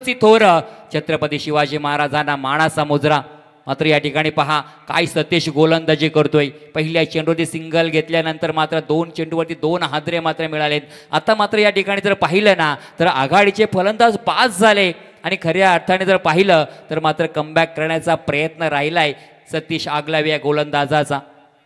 माणूसची थोर छत्रपती शिवाजी महाराजांना मानाचा मुजरा। मात्र या ठिकाणी पहा काय सतीश गोलंदाजी करतोय। पहिल्या चेंडूवरती सिंगल घेतल्यानंतर मात्र 2 चेंडूवरती 2 हादरे मात्र मिळालेत। आता मात्र या ठिकाणी जर पाहिलं ना तर आघाडीचे फलंदाज पास झाले आणि खऱ्या अर्थाने जर पाहिलं तर मात्र कमबॅक करण्याचा प्रयत्न राहिलाय सतीश आगलावे या गोलंदाजाचा।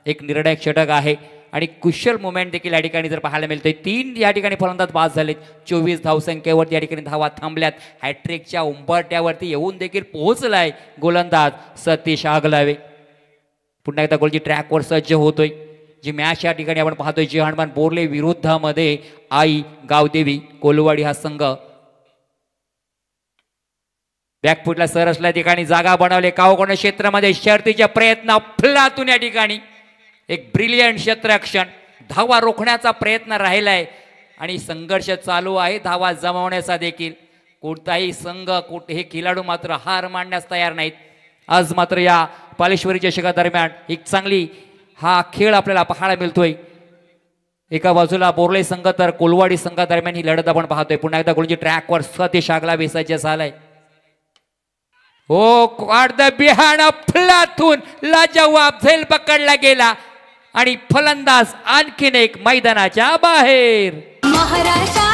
एक निर्णायक षटक आहे आणि कुशल मुवमेंट देखील या ठिकाणी जर पाहायला मिळतोय। 3 या ठिकाणी फलंदाज बाद झालेत। 24 धावसंख्येवरती या ठिकाणी धावा थांबल्यात। हॅट्रिकच्या उंबरट्यावरती येऊन देखील पोहोचलाय गोलंदाज सतीश आगलावे। पुन्हा एकदा गोलची ट्रॅकवर सज्ज होतोय। जी मॅच या ठिकाणी आपण पाहतोय जी हनुमान बोर्ले विरुद्धामध्ये आई गावदेवी कोलवाडी हा संघ बॅकफुटला सर असल्या ठिकाणी जागा बनवले कावकोण क्षेत्रामध्ये शर्तीच्या प्रयत्न अफलातून या ठिकाणी एक ब्रिलियंट क्षेत्ररक्षण धावा रोखण्याचा प्रयत्न राहिलाय आणि संघर्ष चालू आहे धावा जमवण्याचा देखील। कोणताही संघ हे खेळाडू मात्र हार मानण्यास तयार नाहीत। आज मात्र या पालेश्वरी चषकादरम्यान एक चांगली हा खेळ आपल्याला पाहायला मिळतोय। एका बाजूला बोर्ले संघ तर कोलवाडी संघादरम्यान ही लढत आपण पाहतोय। पुन्हा एकदा गोलची ट्रॅकवर सतीश आगलावे सज्ज झालाय। हो काढ बिहान अफलातून लाजवाब झेल पकडला गेला आणि फलंदाज आणखीन एक मैदानाच्या बाहेर। महाराष्ट्र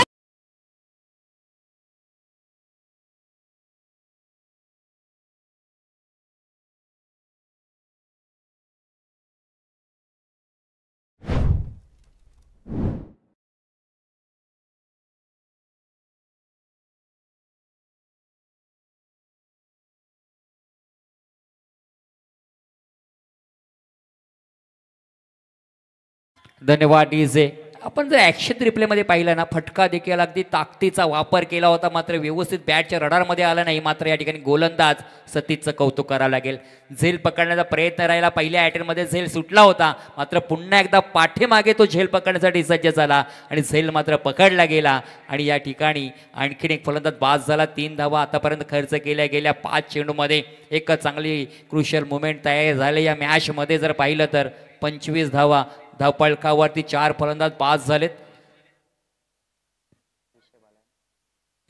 धन्यवाद डीजे। आपण जर ॲक्शन रिप्लेमध्ये पाहिलं ना फटका देखील अगदी ताकदीचा वापर केला होता मात्र व्यवस्थित बॅटच्या रडारमध्ये आला नाही। मात्र या ठिकाणी गोलंदाज सतीशचं कौतुक करावं लागेल। झेल पकडण्याचा प्रयत्न राहिला। पहिल्या अटेम्प्टमध्ये झेल सुटला होता मात्र पुन्हा एकदा पाठीमागे तो झेल पकडण्यासाठी सज्ज झाला आणि झेल मात्र पकडला गेला आणि या ठिकाणी आणखीन एक फलंदाज बाद झाला। 3 धावा आतापर्यंत खर्च केल्या गेल्या 5 चेंडूमध्ये। एक चांगली क्रुशियल मुवमेंट तयार झाले या मॅचमध्ये जर पाहिलं तर 25 धावा धावपळकावरती 4 फलंदाज पास झालेत।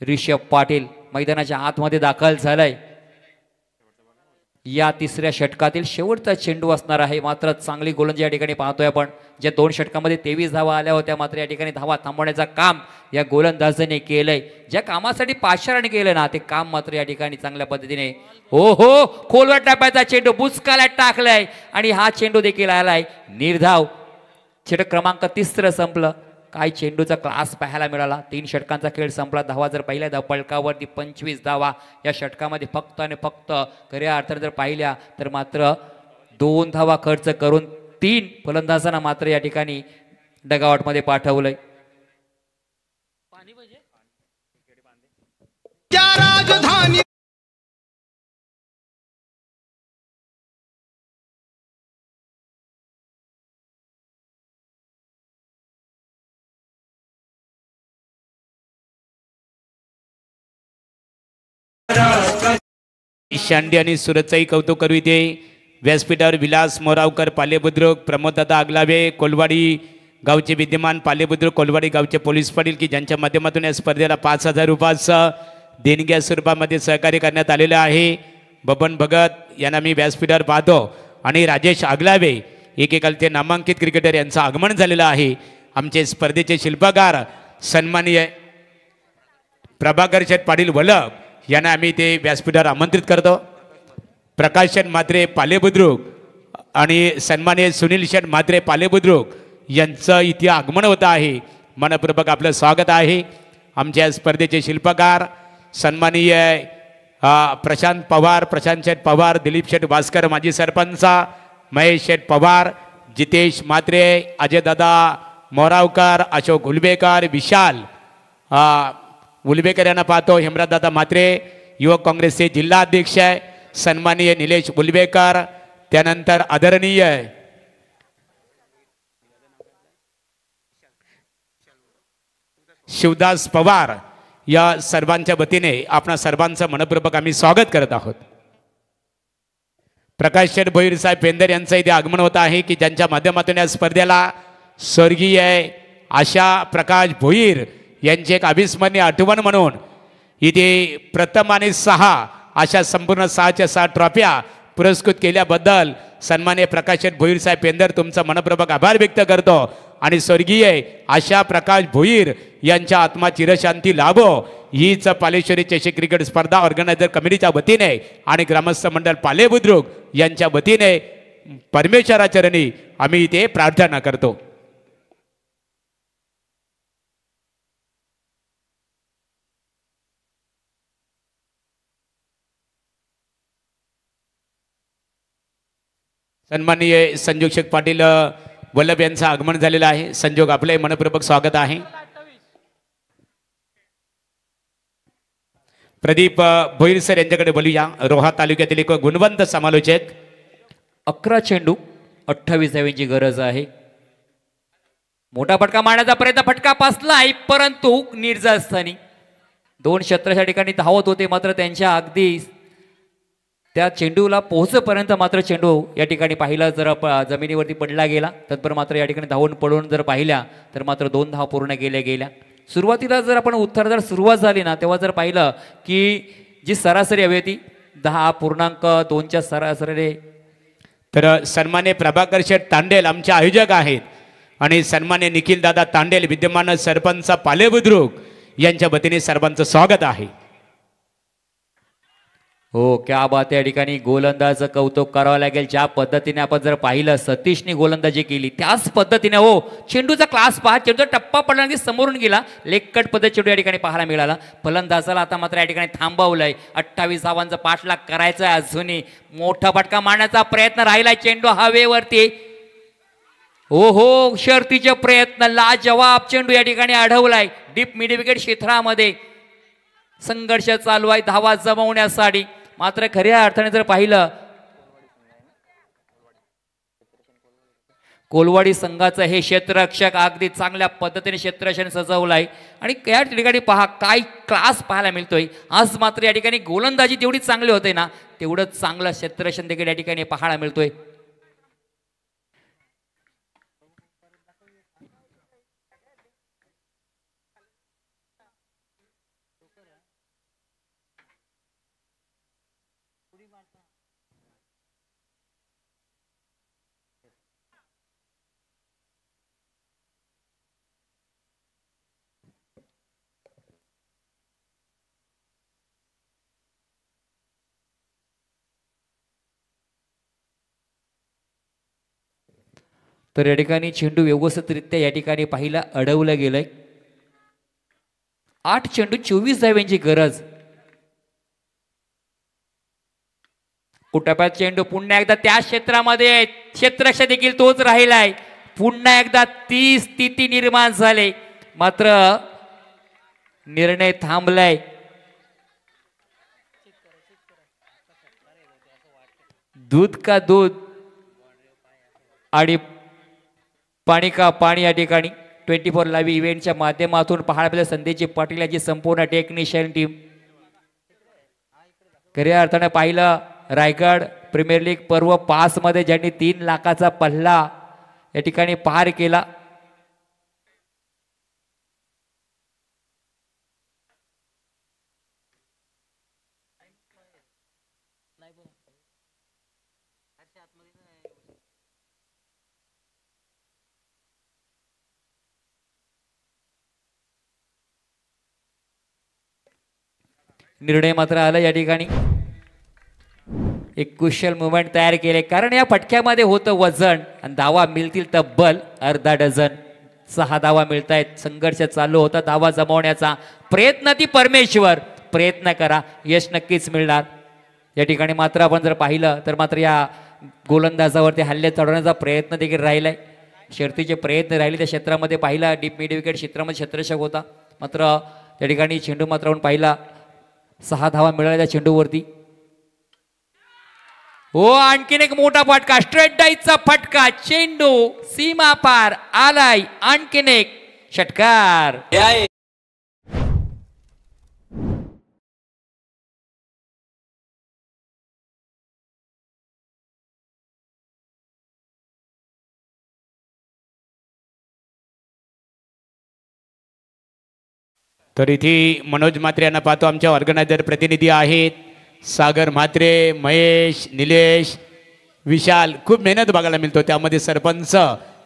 ऋषभ पाटील मैदानाच्या आतमध्ये दाखल झालाय। या तिसऱ्या षटकातील शेवटचा चेंडू असणार आहे। मात्र चांगली गोलंदाजी या ठिकाणी पाहतोय आपण। ज्या 2 षटकामध्ये 23 धावा आल्या होत्या मात्र या ठिकाणी धावा थांबवण्याचं काम या गोलंदाजाने केलंय। ज्या कामासाठी पाचारण केलं ना ते काम मात्र या ठिकाणी चांगल्या पद्धतीने हो खोलवर टाकायचा चेंडू बुचकाला टाकलाय आणि हा चेंडू देखील आलाय निर्धाव। षटक क्रमांक 3 संपलं। काय चेंडूचा क्लास पाहायला मिळाला। 3 षटकांचा खेळ संपला। धावा जर पहिल्या धावपळकावरती 25 धावा या षटकामध्ये फक्त आणि फक्त खऱ्या अर्थाने जर पाहिल्या तर मात्र 2 धावा खर्च करून 3 फलंदाजांना मात्र या ठिकाणी डगआउटमध्ये पाठवलंय। शांडी आणि सुरतचाही कौतुक करू इथे व्यासपीठावर विलास मोरावकर पालेबुद्रुक प्रमोददादा आगलावे कोलवाडी गावचे विद्यमान पालेबुद्रुक कोलवाडी गावचे पोलीस पाटील की ज्यांच्या माध्यमातून या स्पर्धेला 5000 रुपयाचं देणग्या स्वरूपामध्ये सहकार्य करण्यात आलेलं आहे। बबन भगत यांना मी व्यासपीठावर पाहतो आणि राजेश आगलावे एकेकालचे नामांकित क्रिकेटर यांचं आगमन झालेलं आहे। आमचे स्पर्धेचे शिल्पकार सन्माननीय प्रभाकर शेठ पाटील वलभ यांना आम्ही ते व्यासपीठावर आमंत्रित करतो। प्रकाशन म्हात्रे पालेबुद्रुक आणि सन्माननीय सुनील शेठ म्हात्रे पालेबुद्रुक यांचं इथे आगमन होतं आहे। मनपूर्वक आपलं स्वागत आहे। आमच्या स्पर्धेचे शिल्पकार सन्माननीय प्रशांत पवार, प्रशांत शेठ पवार, दिलीप शेठ भास्कर माजी सरपंच, महेश शेठ पवार, जितेश म्हात्रे, अजयदादा मोरावकर, अशोक उलबेकर, विशाल उलबेकर यांना पाहतो। हेमराजदादा म्हात्रे युवक काँग्रेसचे जिल्हा अध्यक्ष आहे सन्माननीय निलेश उलबेकर, त्यानंतर आदरणीय शिवदास पवार या सर्वांच्या वतीने आपणा सर्वांचं मनपूर्वक आम्ही स्वागत करत आहोत। प्रकाश शेठ भोईर साहेब पेंदर यांचं इथे आगमन होत आहे की ज्यांच्या माध्यमातून या स्पर्धेला स्वर्गीय आशा प्रकाश भोईर यांची एक अविस्मरणीय आठवण म्हणून इथे प्रथम आणि 6 अशा संपूर्ण 6च्या 6 ट्रॉफ्या पुरस्कृत केल्याबद्दल सन्माननीय प्रकाश भोईर साहेब पेंदर तुमचा मनपूर्वक आभार व्यक्त करतो आणि स्वर्गीय आशा प्रकाश भोईर यांच्या आत्मा चिरशांती लाभो हीच पालेश्वरी चषक क्रिकेट स्पर्धा ऑर्गनायझर कमिटीच्या वतीने आणि ग्रामस्थ मंडळ पाले बुद्रुक यांच्या वतीने परमेश्वराचरणी आम्ही इथे प्रार्थना करतो. सन्माननीय संजोग पाटील वल्लभ यांचं आगमन झालेलं आहे. संजोग आपले मनपूर्वक स्वागत आहे. प्रदीप भोईर सर यांच्याकडे बोलूया. रोहा तालुक्यातील एक गुणवंत समालोचक. 11 चेंडू 28 धावांची गरज आहे. मोठा फटका मारण्याचा प्रयत्न, फटका पासलाय परंतु निर्जास्थानी 2 क्षेत्राच्या ठिकाणी धावत होते मात्र त्यांच्या अगदी त्या चेंडूला पोहोचपर्यंत मात्र चेंडू या ठिकाणी पाहिला जर जमिनीवरती पडला गेला तत्पर मात्र या ठिकाणी धावून पडून जर पाहिल्या तर मात्र 2 धावा पूर्ण गेल्या. सुरुवातीला जर आपण उत्तर सुरुवात झाली ना तेव्हा जर पाहिलं की जी सरासरी हवी होती 10.2च्या सरासरी. तर सन्मान्य प्रभाकर शेठ तांडेल आमचे आयोजक आहेत आणि सन्मान्य निखिल दादा तांडेल विद्यमान सरपंच पाले बुद्रुक यांच्या वतीने सर्वांचं स्वागत आहे. हो क्या बात. या ठिकाणी गोलंदाज कौतुक करावं लागेल. ज्या पद्धतीने आपण जर पाहिलं सतीशने गोलंदाजी केली त्याच पद्धतीने हो चेंडूचा क्लास पहा. चेंडूचा टप्पा पडला की समोरून गेला. लेगकट पद्धत चेंडू या ठिकाणी पाहायला मिळाला. फलंदाजाला आता मात्र या ठिकाणी थांबवलंय. 28 धावांचा पाठलाग करायचा आहे. अजूनही मोठा फटका मारण्याचा प्रयत्न राहिलाय. चेंडू हवेवरती. हो हो शर्तीचे प्रयत्न लाजवाब चेंडू या ठिकाणी अडवलाय. डीप मिड विकेट क्षेत्रामध्ये संघर्ष चालू आहे धावा जमवण्यासाठी. मात्र खऱ्या अर्थाने जर पाहिलं कोलवाडी संघाचं हे क्षेत्ररक्षक अगदी चांगल्या पद्धतीने क्षेत्ररक्षण सजवलंय आणि या ठिकाणी पहा काय क्लास पाहायला मिळतोय. आज मात्र या ठिकाणी गोलंदाजी तेवढी चांगली होते ना तेवढंच चांगलं क्षेत्ररक्षण देखील या ठिकाणी पाहायला मिळतोय. तर या ठिकाणी चेंडू व्यवस्थितरित्या या ठिकाणी पाहिला अडवलं गेलंय. 8 चेंडू 24 धावांची गरज. कुटप्यात चेंडू पुन्हा एकदा त्या क्षेत्रामध्ये क्षेत्ररक्षक देखील तोच राहिलाय. पुन्हा एकदा ती स्थिती निर्माण झाली मात्र निर्णय थांबलाय. दूध का दूध आणि पाणी का पाणी या ठिकाणी 24 लाईव्ह इव्हेंटच्या माध्यमातून पाहायला संदेश पाटील याची संपूर्ण टेक्निशियन टीम. खऱ्या अर्थाने पाहिलं रायगड प्रीमियर लीग पर्व 5 मध्ये ज्यांनी 3 लाखाचा पल्ला या ठिकाणी पार केला. निर्णय मात्र आला या ठिकाणी. एक कुशल मुवमेंट तयार केले कारण या फटक्यामध्ये होतं वजन आणि धावा मिळतील तब्बल अर्धा डझन. 6 धावा मिळत आहेत. संघर्ष चालू होता धावा जमवण्याचा प्रयत्न. ती परमेश्वर प्रयत्न करा यश नक्कीच मिळणार. या ठिकाणी मात्र आपण जर पाहिलं तर मात्र या गोलंदाजावरती हल्ले चढवण्याचा प्रयत्न देखील राहिलाय. शर्तीचे प्रयत्न राहिले त्या क्षेत्रामध्ये पाहिला. डीप मिड विकेट क्षेत्रामध्ये क्षेत्ररक्षक होता मात्र त्या ठिकाणी चेंडू मात्र आपण पाहिला 6 धावा मिळाल्या त्या चेंडूवरती. हो आणखीन एक मोठा फटका स्ट्रेट डाईचा फटका. चेंडू सीमा पार आलाय. आणखीन एक षटकार. तर इथे मनोज म्हात्रे यांना पाहतो, आमच्या ऑर्गनायझर प्रतिनिधी आहेत सागर म्हात्रे, महेश, निलेश, विशाल. खूप मेहनत बघायला मिळतो. त्यामध्ये सरपंच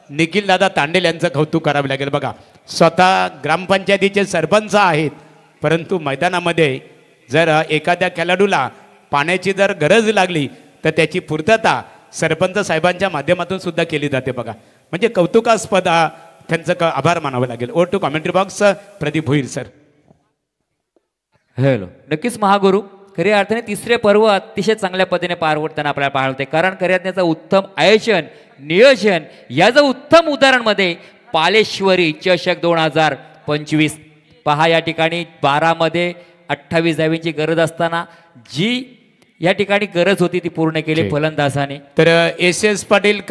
निखिल दादा तांडेल यांचं कौतुक करावे लागेल. बघा, स्वतः ग्रामपंचायतीचे सरपंच आहेत, परंतु मैदानामध्ये जर एखाद्या खेळाडूला पाण्याची जर गरज लागली तर त्याची पूर्तता सरपंच साहेबांच्या माध्यमातून सुद्धा केली जाते. बघा, म्हणजे कौतुकास्पद त्यांचं आभार मानावं लागेल. Over to commentary box Pradeep Bhoir sir. Hello. नक्कीच महागुरु खऱ्या अर्थाने तिसरे पर्व अतिशय चांगल्या पद्धतीने पार पडताना आपल्याला पाहायला होते, कारण खऱ्या त्याचं उत्तम आयोजन नियोजन याचं उत्तम उदाहरण मध्ये पालेश्वरी चषक 2025 पहा. या ठिकाणी 12 मध्ये 28 धावींची गरज असताना जी या ठिकाणी गरज होती ती पूर्ण केली फलंदाजाने. तर एस पाटील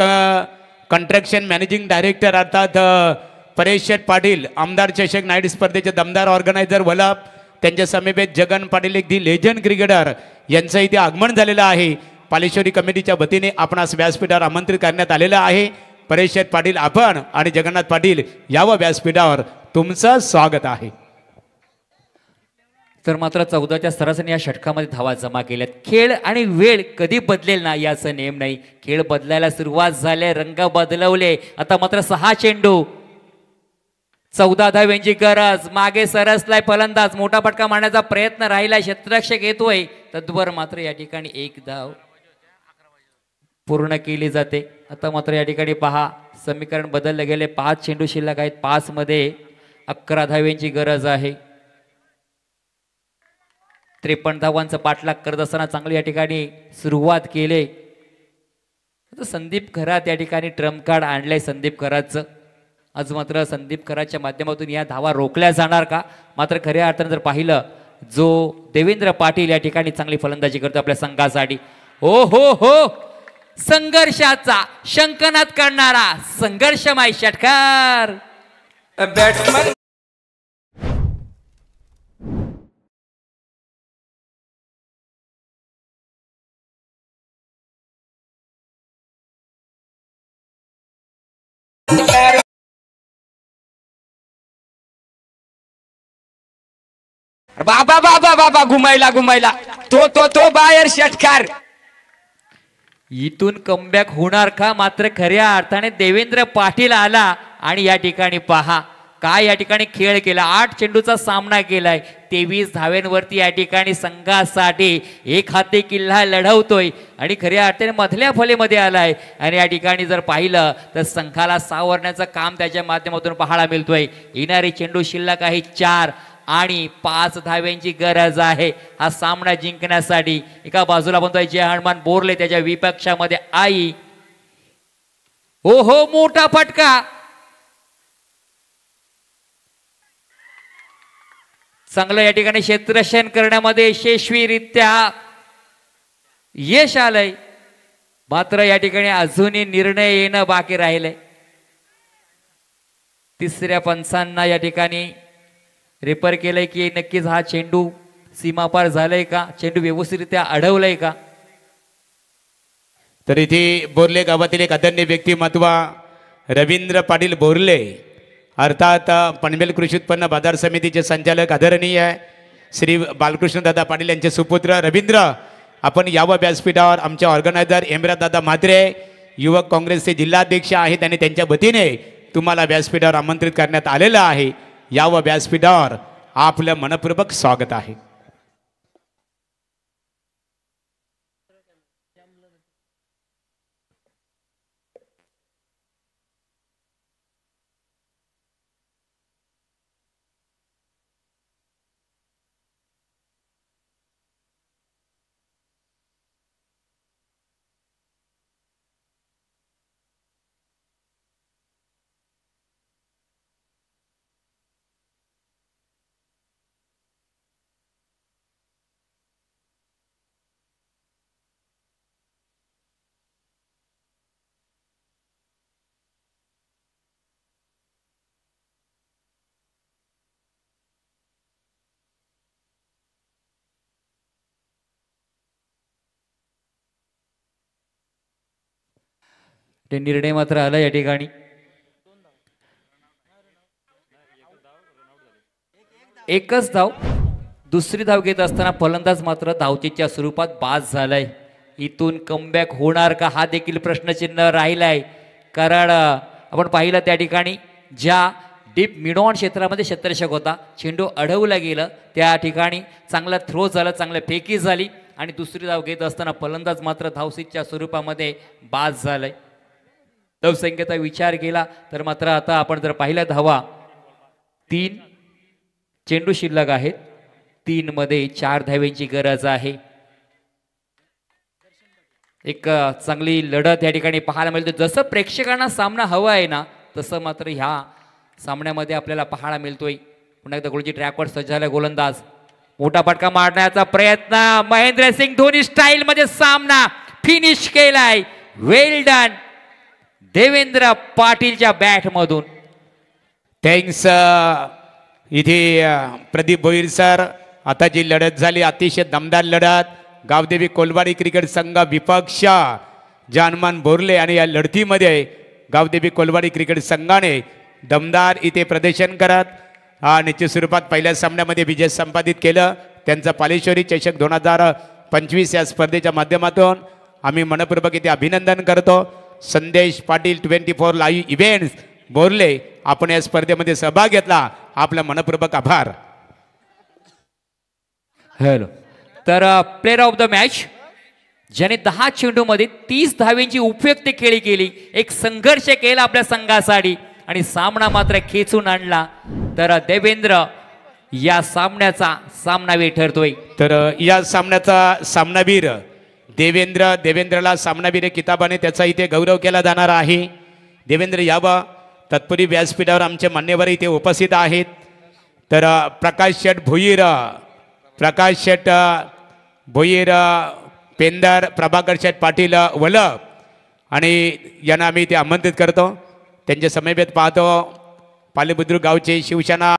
कंट्रॅक्शन मॅनेजिंग डायरेक्टर अर्थात परेश शेठ पाटील आमदार चषक नाईट स्पर्धेचे दमदार ऑर्गनायझर वलप, त्यांच्या समीपेत जगन पाटील एक दी लेजंड क्रिकेटर यांचं इथे आगमन झालेलं आहे. पालेश्वरी कमिटीच्या वतीने आपणास व्यासपीठावर आमंत्रित करण्यात आलेलं आहे. परेश शेठ पाटील आपण आणि जगन्नाथ पाटील यावं व्यासपीठावर, तुमचं स्वागत आहे. तर मात्र 14च्या सरासरी या षटकामध्ये धावा जमा केल्यात. खेळ आणि वेळ कधी बदलेल ना याचा नेम नाही. खेळ बदलायला सुरुवात झाले, रंग बदलवले. आता मात्र 6 चेंडू 14 धाव्यांची गरज. मागे सरसलाय फलंदाज, मोठा फटका मारण्याचा प्रयत्न राहिला, क्षेत्ररक्षक येतोय, तद्वर मात्र या ठिकाणी 1 धाव पूर्ण केली जाते. आता मात्र या ठिकाणी पहा समीकरण बदलले गेले. 5 चेंडू शिल्लक आहेत. 5 मध्ये 11 धाव्यांची गरज आहे. 53 धावांचा पाठलाग करत असताना चांगली या ठिकाणी सुरुवात केली. संदीप खरात या ठिकाणी ट्रम्प कार्ड आणलंय संदीप खरातचं. आज मात्र संदीप खराच्या माध्यमातून या धावा रोखल्या जाणार का? मात्र खऱ्या अर्थाने जर पाहिलं जो देवेंद्र पाटील या ठिकाणी चांगली फलंदाजी करतो आपल्या संघासाठी. हो हो हो, संघर्षाचा शंकनाद करणारा संघर्षमय षटकार. बॅट्समन बाबा बाबा बाबा घुमायला घुमायला तो बाहेर षटकार. इथून कमबॅक होणार का? मात्र खऱ्या अर्थाने देवेंद्र पाटील आला आणि या ठिकाणी पहा काय या ठिकाणी खेळ केला. 8 चेंडूचा सामना केलाय. 23 धाव्यांवरती या ठिकाणी संघासाठी एक हाती किल्ला लढवतोय आणि खऱ्या अर्थाने मधल्या फलीमध्ये आलाय. आणि या ठिकाणी जर पाहिलं तर संघाला सावरण्याचं काम त्याच्या माध्यमातून पाहायला मिळतोय. येणारे चेंडू शिल्लक आहे 4 आणि 5 धाव्यांची गरज आहे हा सामना जिंकण्यासाठी. एका बाजूला बनतोय जय हनुमान बोरले, त्याच्या विपक्षामध्ये आई. हो हो, मोठा फटका. चांगलं या ठिकाणी क्षेत्ररक्षण करण्यामध्ये यशस्वीरित्या यश आलंय. मात्र या ठिकाणी अजूनही निर्णय येणं बाकी राहिलंय. तिसऱ्या पंचांना या ठिकाणी रेफर केलंय की नक्कीच हा चेंडू सीमापार झालाय का, चेंडू व्यवस्थितरित्या अडवलाय का. तर इथे बोरले गावातील एक आदरणीय व्यक्तिमत्व रवींद्र पाटील बोरले अर्थात पनवेल कृषी उत्पन्न बाजार समितीचे संचालक आदरणीय श्री बालकृष्ण दादा पाटील यांचे सुपुत्र रवींद्र, आपण यावं व्यासपीठावर. आमच्या ऑर्गनायझर हेमराज दादा म्हात्रे युवक काँग्रेसचे जिल्हाध्यक्ष आहेत आणि त्यांच्या वतीने तुम्हाला व्यासपीठावर आमंत्रित करण्यात आलेलं आहे. यावं व्यासपीठावर, आपलं मनपूर्वक स्वागत आहे. ते निर्णय मात्र आला या ठिकाणी. एकच धाव. दुसरी धाव घेत असताना फलंदाज मात्र धावचीच्या स्वरूपात बाद झालाय. इथून कमबॅक होणार का हा देखील प्रश्नचिन्ह राहिलाय. कारण आपण पाहिलं त्या ठिकाणी ज्या डीप मिडऑन क्षेत्रामध्ये क्षेत्ररक्षक होता, चेंडू अडवला गेलं, त्या ठिकाणी चांगला थ्रो झाला, चांगल्या फेकी झाली आणि दुसरी धाव घेत असताना फलंदाज मात्र धावसीच्या स्वरूपामध्ये बाद झालाय. धावसंख्येचा विचार केला तर मात्र आता आपण जर पाहिल्या धावा 3 चेंडू शिल्लक आहेत. 3 मध्ये 4 धावेंची गरज आहे. एक चांगली लढत या ठिकाणी पाहायला मिळते. जसं प्रेक्षकांना सामना हवा आहे ना तसं मात्र ह्या सामन्यामध्ये आपल्याला पाहायला मिळतोय. पुन्हा एकदा गोलची ट्रॅकवर सज्ज झाला गोलंदाज. मोठा फटका मारण्याचा प्रयत्न. महेंद्रसिंग धोनी स्टाईल मध्ये सामना फिनिश केलाय. वेल डन देवेंद्र पाटीलच्या बॅट मधून. थँक्स इथे प्रदीप भोईर सर. आता जी लढत झाली अतिशय दमदार लढत. गावदेवी कोलवाडी क्रिकेट संघ विपक्ष जानमान बोरले आणि या लढतीमध्ये गावदेवी कोलवाडी क्रिकेट संघाने दमदार इथे प्रदर्शन करत निश्चित स्वरूपात पहिल्या सामन्यामध्ये विजय संपादित केलं. त्यांचा पालेश्वरी चषक 2025 या स्पर्धेच्या माध्यमातून आम्ही मनपूर्वक इथे अभिनंदन करतो. संदेश पाटील 24 लाईव्ह इव्हेंट्स बोरले आपण या स्पर्धेमध्ये सहभाग घेतला, आपला मनपूर्वक आभार. हॅलो. तर प्लेअर ऑफ द मॅच ज्याने 10 चेंडूमध्ये 30 धावेंची उपयुक्त खेळी केली, एक संघर्ष केला आपल्या संघासाठी आणि सामना मात्र खेचून आणला, तर देवेंद्र या सामन्याचा सामनावीर ठरतोय. तर या सामन्याचा सामनावीर देवेंद्रला सामनावीर किताबाने त्याचा इथे गौरव केला जाणार आहे. देवेंद्र यावा. तत्पूर्वी व्यासपीठावर आमचे मान्यवर इथे उपस्थित आहेत. तर प्रकाश शेठ भोईर पेंदर, प्रभाकर शेठ पाटील वलप आणि यांना आम्ही इथे आमंत्रित करतो. त्यांच्या समवेत पाहतो पालेबुद्रुक गावचे शिवसेना